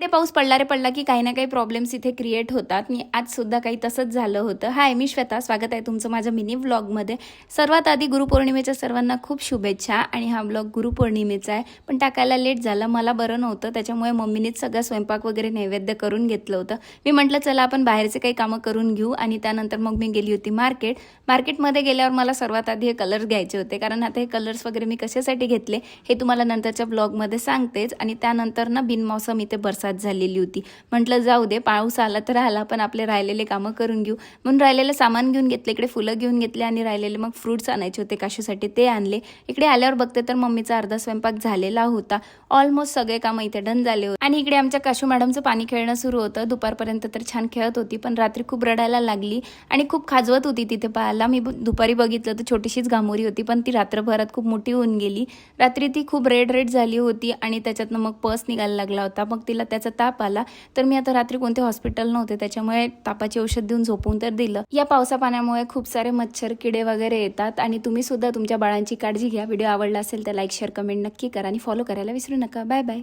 ते पाऊस पडला रे पडला की काही ना काही प्रॉब्लेम्स इथे क्रिएट होतात. मी आज सुद्धा काही तसंच झालं होतं. हाय, मी श्वेता. स्वागत आहे तुमचं माझ्या मिनी व्लॉगमध्ये. सर्वात आधी गुरुपौर्णिमेच्या सर्वांना खूप शुभेच्छा. आणि हा व्लॉग गुरुपौर्णिमेचा आहे, पण टाकायला लेट झाला. मला बरं नव्हतं, त्याच्यामुळे मम्मीनेच सगळं स्वयंपाक वगैरे नैवेद्य करून घेतलं होतं. मी म्हटलं चला आपण बाहेरचे काही कामं करून घेऊ. आणि त्यानंतर मग मी गेली होती मार्केटमध्ये गेल्यावर मला सर्वात आधी हे कलर्स घ्यायचे होते, कारण आता हे कलर्स वगैरे मी कशासाठी घेतले हे तुम्हाला नंतरच्या ब्लॉगमध्ये सांगतेच. आणि त्यानंतर ना बिनमौसम इथे बरसात झालेली होती. म्हटलं जाऊ दे, पाऊस आला तर आला, पण आपले राहिलेले कामं करून घेऊ म्हणून राहिलेलं सामान घेऊन घेतले. इकडे फुलं घेऊन घेतले आणि राहिलेले मग फ्रुट्स आणायचे होते काशूसाठी, ते आणले. इकडे आल्यावर बघते तर मम्मीचा अर्धा स्वयंपाक झालेला होता. ऑलमोस्ट सगळे कामं इथे डन झाले होते. आणि इकडे आमच्या काशू मॅडमचं पाणी खेळणं सुरू होतं. दुपारपर्यंत तर छान खेळत होती, पण रात्री खूप रडायला लागली आणि खूप खाजवत होती तिथे पाहायला. मी दुपारी बघितलं तर छोटीशीच घामोरी होती, पण ती रात्रभरात खूप मोठी होऊन गेली. रात्री ती खूप रेड झाली होती आणि त्याच्यातनं मग पस निघायला लागला होता. मग तिला त्याचा ताप आला. तर मी आता रात्री कोणते हॉस्पिटल नव्हते, त्याच्यामुळे तापाची औषध देऊन झोपून तर दिलं. या पावसा पाण्यामुळे खूप सारे मच्छर किडे वगैरे येतात. आणि तुम्ही सुद्धा तुमच्या बाळांची काळजी घ्या. व्हिडिओ आवडला असेल तर लाईक शेअर कमेंट नक्की करा आणि फॉलो करायला विसरू नका. Bye bye.